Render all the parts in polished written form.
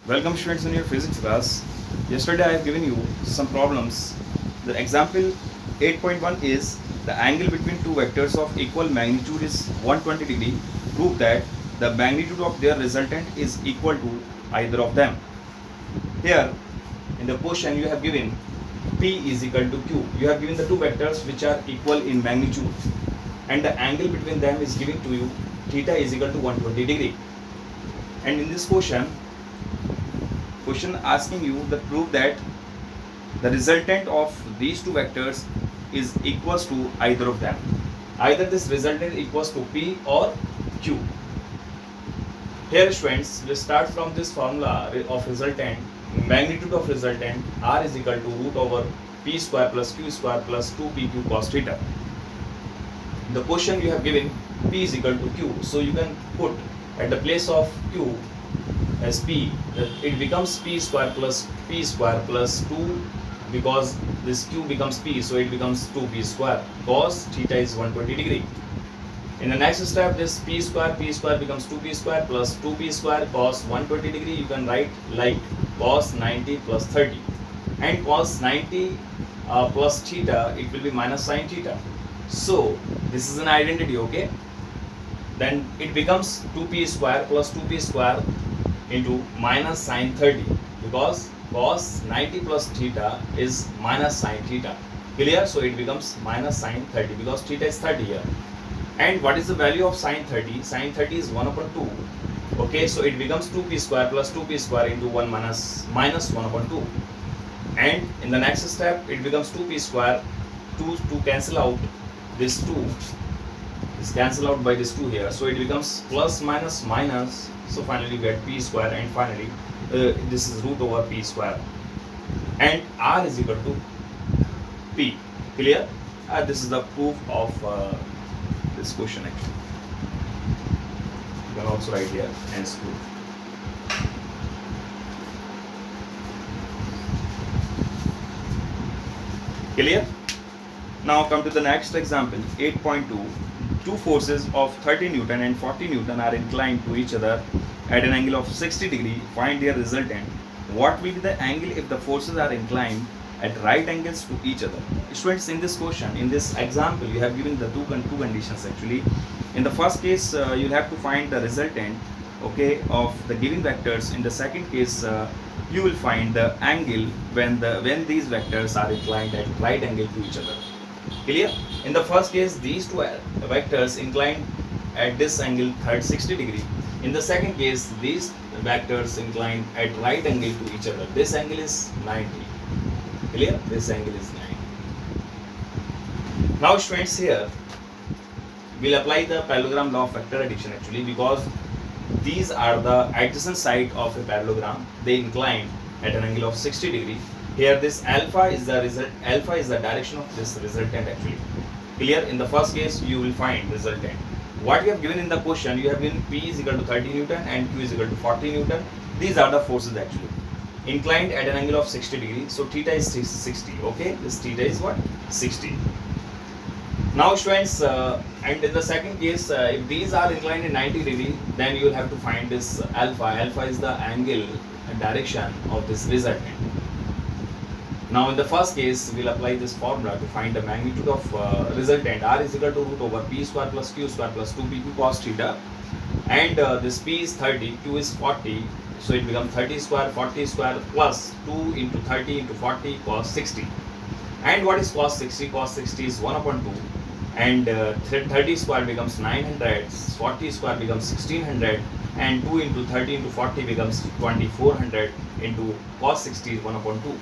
Welcome students in your physics class. Yesterday I have given you some problems. The example 8.1 is the angle between two vectors of equal magnitude is 120 degree. Prove that the magnitude of their resultant is equal to either of them. Here in the question you have given P is equal to Q. You have given the two vectors which are equal in magnitude and the angle between them is given to you theta is equal to 120 degree. And in this question asking you the proof that the resultant of these two vectors is equals to either of them. Either this resultant equals to P or Q. Here students, we start from this formula of resultant. Magnitude of resultant R is equal to root over P square plus Q square plus 2PQ cos theta. The question you have given P is equal to Q, so you can put at the place of Q as P, it becomes P square plus 2, because this Q becomes P, so it becomes 2P square cos theta is 120 degree. In the next step, this P square becomes 2P square plus 2P square cos 120 degree. You can write like cos 90 plus 30, and cos 90 plus theta, it will be minus sin theta. So this is an identity, okay? Then it becomes 2P square plus 2P square into minus sine 30, because cos 90 plus theta is minus sine theta. Clear? So it becomes minus sine 30 because theta is 30 here. And what is the value of sine 30? Sine 30 is 1 upon 2. Okay, so it becomes 2P square plus 2P square into 1 minus 1 upon 2. And in the next step, it becomes 2P square, 2 to cancel out this 2. This cancel out by this 2 here. So it becomes plus minus minus. So finally you get P square, and finally this is root over P square. And R is equal to P. Clear? This is the proof of this question actually. You can also write here hence proof. Clear? Now come to the next example, 8.2. Two forces of 30 Newton and 40 Newton are inclined to each other at an angle of 60 degree. Find their resultant. What will be the angle if the forces are inclined at right angles to each other? Students, in this question, in this example, you have given the two conditions actually. In the first case, you'll have to find the resultant, okay, of the given vectors. In the second case, you will find the angle when these vectors are inclined at right angle to each other. Clear? In the first case, these two vectors inclined at this angle 60 degree. In the second case, these vectors inclined at right angle to each other. This angle is 90. Clear? This angle is 90. Now students, here we'll apply the parallelogram law of vector addition actually, because these are the adjacent side of a parallelogram. They incline at an angle of 60 degree. Here this alpha is the direction of this resultant actually. Clear? In the first case you will find resultant. What you have given in the question, you have given P is equal to 30 Newton and Q is equal to 40 Newton. These are the forces actually. Inclined at an angle of 60 degree. So theta is 60. Okay, this theta is what? 60. Now students, and in the second case, if these are inclined in 90 degree, then you will have to find this alpha. Alpha is the angle direction of this resultant. Now in the first case, we will apply this formula to find the magnitude of resultant. R is equal to root over P square plus Q square plus 2PQ cos theta. And this P is 30, Q is 40. So it becomes 30 square, 40 square plus 2 into 30 into 40 cos 60. And what is cos 60? Cos 60 is 1 upon 2. And 30 square becomes 900, 40 square becomes 1600, and 2 into 30 into 40 becomes 2400 into cos 60 is 1 upon 2.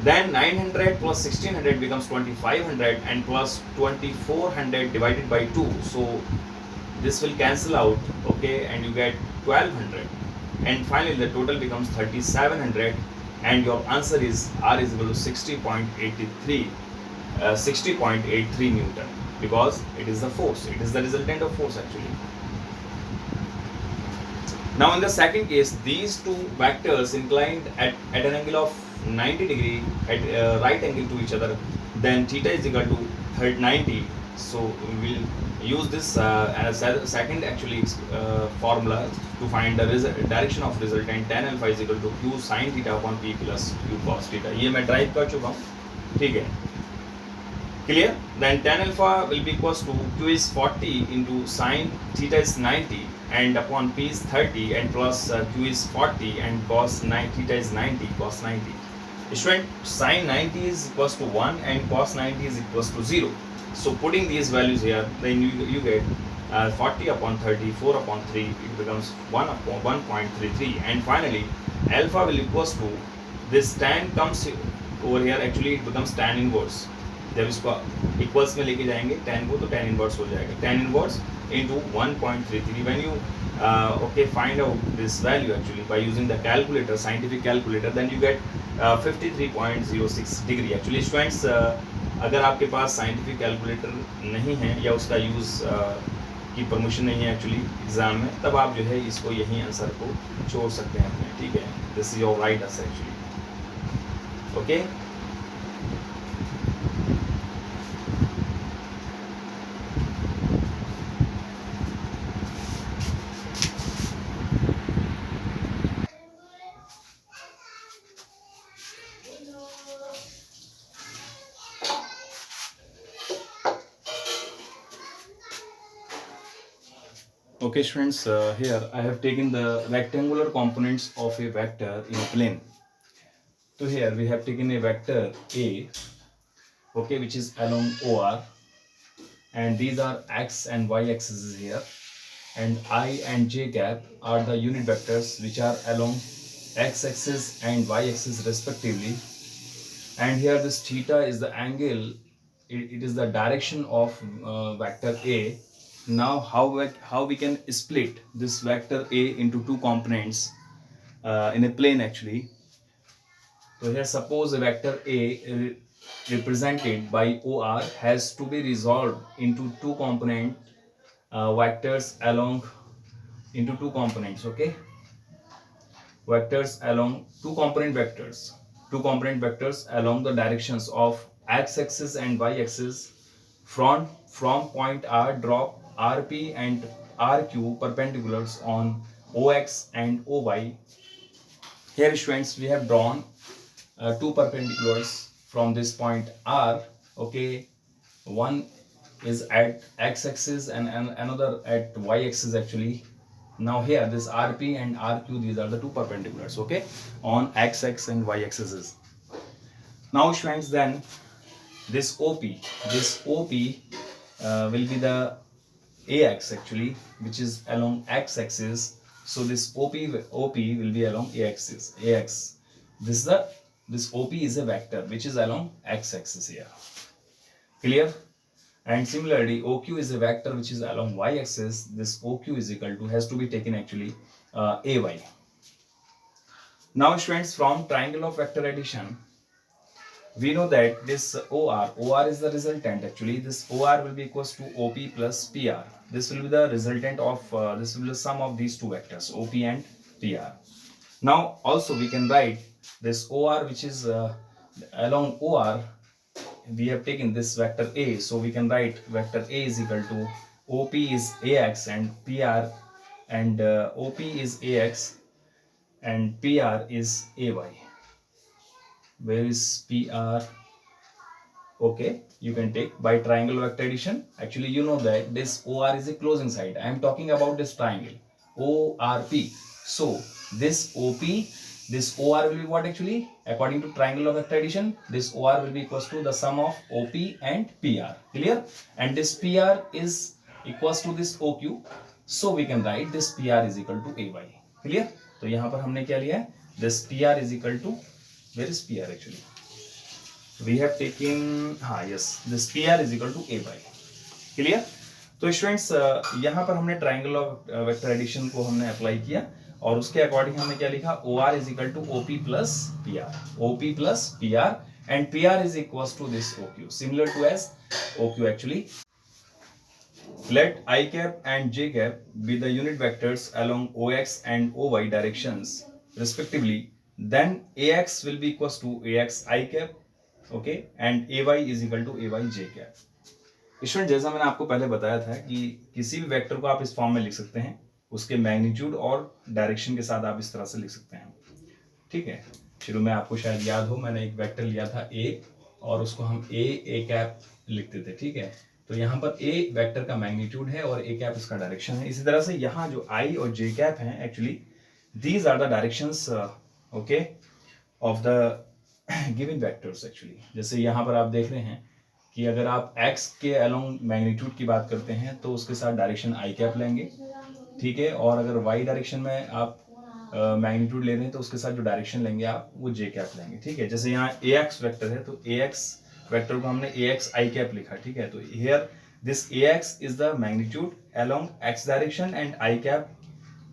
Then 900 plus 1600 becomes 2500 and plus 2400 divided by 2. So this will cancel out, okay, and you get 1200. And finally the total becomes 3700, and your answer is R is equal to 60.83 Newton, because it is the force, it is the resultant of force actually. Now in the second case, these two vectors inclined at an angle of 90 degree at right angle to each other, then theta is equal to 90. So we will use this as a second actually formula to find the direction of resultant tan alpha is equal to q sin theta upon p plus q cos theta. ये मैं drive कर चुका हूँ, ठीक है, clear? Then tan alpha will be equals to q is 40 into sin theta is 90 and upon p is 30 and plus q is 40 and cos theta is 90 cos 90. Student, sin 90 is equals to 1 and cos 90 is equals to 0. So putting these values here, then you get 40 upon 30, 4 upon 3, it becomes 1 upon 1.33, and finally alpha will equals to this tan comes over here, actually it becomes tan inverse. जब इसको equals में लेके जाएंगे tan को, तो tan inverse हो जाएगा, tan inverse into 1.33. When you find out this value actually by using the calculator, scientific calculator, then you get 53.06 degree. Actually students, अगर आपके पास साइंटिफिक कैलकुलेटर नहीं है या उसका यूज़ की परमिशन नहीं है एक्चुअली एग्ज़ाम में, तब आप जो है इसको यहीं आंसर को छोड़ सकते हैं अपने, ठीक है, this is your right answer actually, okay. Okay students, here I have taken the rectangular components of a vector in a plane. So here we have taken a vector A, okay, which is along OR, and these are x and y axes here, and I and j cap are the unit vectors which are along x axis and y axis respectively, and here this theta is the angle, it is the direction of vector A. Now how we can split this vector A into two components in a plane actually. So here suppose a vector A represented by OR has to be resolved into two component vectors along into two components, okay, vectors along two component vectors along the directions of x axis and y axis. From point R drop RP and RQ perpendiculars on OX and OY. Here students, we have drawn two perpendiculars from this point R, okay, one is at x axis and another at y axis actually. Now here this RP and RQ, these are the two perpendiculars, okay, on x axis and y axis. Now students, then this OP will be the AX actually, which is along x axis. So this OP will be along AX. This OP is a vector which is along x axis here, clear? And similarly OQ is a vector which is along y axis. This OQ is equal to, has to be taken actually AY. Now students, from triangle of vector addition, we know that this OR is the resultant actually. This OR will be equals to OP plus PR. This will be the resultant of this will be the sum of these two vectors, OP and PR. Now also we can write this OR which is along OR, we have taken this vector A, so we can write vector A is equal to OP is AX and PR, and OP is AX and PR is AY. Where is PR? Okay, you can take by triangle vector addition. Actually you know that this OR is a closing side. I am talking about this triangle ORP. So this OP, this OR will be what actually? According to triangle of vector addition, this OR will be equals to the sum of OP and PR, clear? And this PR is equals to this OQ, so we can write this PR is equal to AY, clear? तो यहाँ पर हमने क्या लिया है? This PR is equal to, where is PR actually? We have taken, yes, this PR is equal to AY, clear? तो students यहाँ पर हमने ट्राइंगल ऑफ वेक्टर एडिशन को हमने अप्लाई किया और उसके अकॉर्डिंग हमने क्या लिखा? OR is equal to OP plus PR, OP plus PR, and PR is equals to this OQ, similar to as OQ actually. Let I cap and j cap be the unit vectors along OX and OY directions respectively. Then AX will be equals to AX I cap, okay, and AY is equal to AY j cap. Student जैसा मैंने आपको पहले बताया था कि किसी भी vector को आप इस फॉर्म में लिख सकते हैं, उसके मैग्नीट्यूड और डायरेक्शन के साथ आप इस तरह से लिख सकते हैं, ठीक है। शुरू में आपको शायद याद हो, मैंने एक वेक्टर लिया था ए और उसको हम ए कैप लिखते थे, ठीक है। तो यहाँ पर ए वेक्टर का मैग्नीट्यूड है और ए कैप इसका डायरेक्शन है। इसी तरह से यहाँ जो आई और जे कैप हैं, actually these are the directions okay of the given vectors actually. जैसे यहाँ पर आप देख रहे हैं कि अगर आप x के अलोंग मैग्नीट्यूड की बात करते हैं तो उसके साथ डायरेक्शन आई कैप लेंगे, ठीक है। और अगर y डायरेक्शन में आप मैग्नीट्यूड ले रहे हैं तो उसके साथ जो डायरेक्शन लेंगे आप वो j कैप लेंगे, ठीक है। जैसे यहाँ ax वेक्टर है तो ax वेक्टर को हमने ax आई कैप लिखा, ठीक है। तो here this ax is the magnitude along x direction and I cap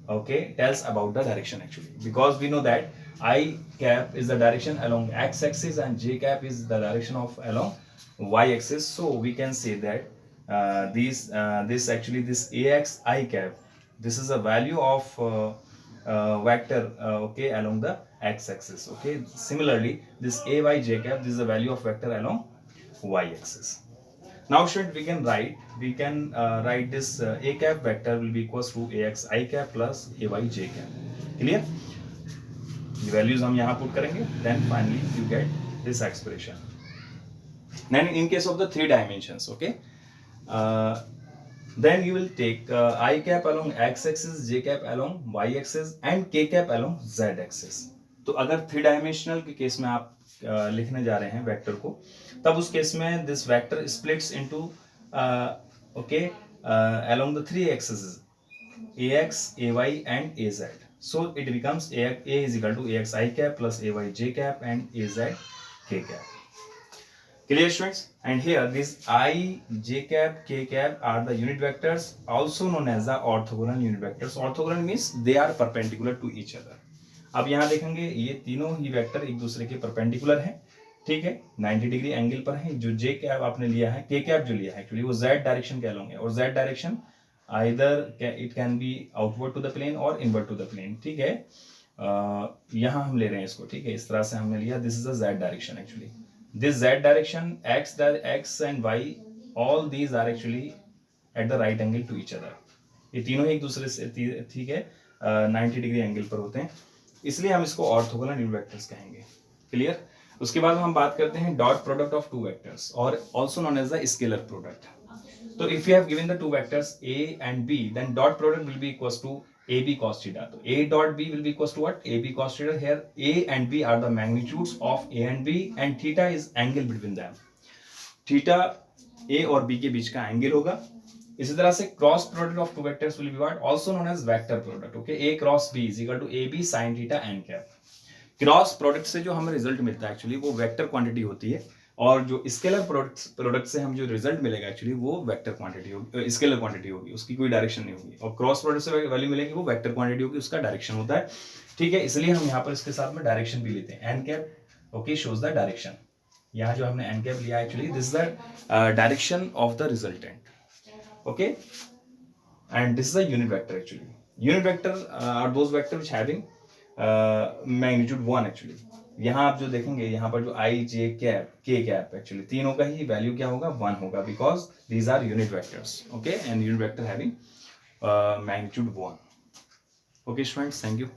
okay tells about the direction actually, because we know that I cap is the direction along x axis and j cap is the direction of along y axis. So we can say that this actually this ax I cap, this is a value of vector okay along the x axis, okay. Similarly this ay j cap, this is the value of vector along y axis. Now student we can write this a cap vector will be equals to ax I cap plus ay j cap. Clear? The values हम यहाँ put करेंगे, then finally you get this expression. Then in case of the 3 dimensions, okay, then you will take I cap along x axis, j cap along y axis and k cap along z axis. तो अगर 3 dimensional के case में आप लिखने जा रहे हैं vector को, तब उस केस में this vector splits into okay along the 3 axes ax, ay and az. So it becomes a is equal to ax I cap plus ay j cap and az k cap. Clear students? And here these I, j cap, k cap are the unit vectors also known as the orthogonal unit vectors. Orthogonal means they are perpendicular to each other. अब यहाँ देखेंगे ये तीनों ही vector एक दूसरे के perpendicular हैं, ठीक है, 90 डिग्री एंगल पर है। जो जे कैप आपने लिया है, के कैप जो लिया है एक्चुअली वो जेड डायरेक्शन के अलोंग है, और Z direction either it can be outward to the plane और इनवर्ड टू द प्लेन, ठीक है। यहाँ हम ले रहे हैं इसको, ठीक है, इस तरह से हमने लिया, this is the Z direction actually. This Z direction X and Y all these are actually at the right angle to each other. ये तीनों ही एक दूसरे से, ठीक है, 90 डिग्री एंगल पर होते हैं, इसलिए हम इसको ऑर्थोगोनल यूनिट वेक्टर्स कहेंगे। क्लियर? उसके बाद हम बात करते हैं डॉट प्रोडक्ट ऑफ 2 वेक्टर्स और also known as the scalar product. तो if you have given the 2 vectors a and b, then dot product will be equals to ab cos theta. So a dot b will be equals to what? ab cos theta. Here a and b are the magnitudes of a and b and theta is angle between them. Theta a और b के बीच का angle होगा। इसी तरह से cross product of 2 vectors will be what? Also known as vector product, okay. a cross b is equal to ab sin theta n cap. Cross product से जो हमें रिजल्ट मिलता है एक्चुअली वो वेक्टर क्वांटिटी होती है, और जो स्केलर प्रोडक्ट से हम जो रिजल्ट मिलेगा एक्चुअली वो वेक्टर क्वांटिटी होगी, स्केलर क्वांटिटी होगी, उसकी कोई डायरेक्शन नहीं होगी। और क्रॉस प्रोडक्ट से वैल्यू मिलेगी वो वेक्टर क्वांटिटी होगी, उसका डायरेक्शन होता है, ठीक है। इसलिए हम यहाँ पर इसके साथ में डायरेक्शन भी लेते हैं, N cap, okay, shows the direction. यहाँ जो हमने एन कैप लिया actually this is the direction of the resultant, okay, and this is the unit vector actually. Unit vector are those vector which having magnitude 1 actually. यहाँ आप जो देखेंगे यहाँ पर जो I J cap K cap actually तीनों का ही वैल्यू क्या होगा? 1 होगा, because these are unit vectors, okay, and unit vector having magnitude 1। Okay students, thank you.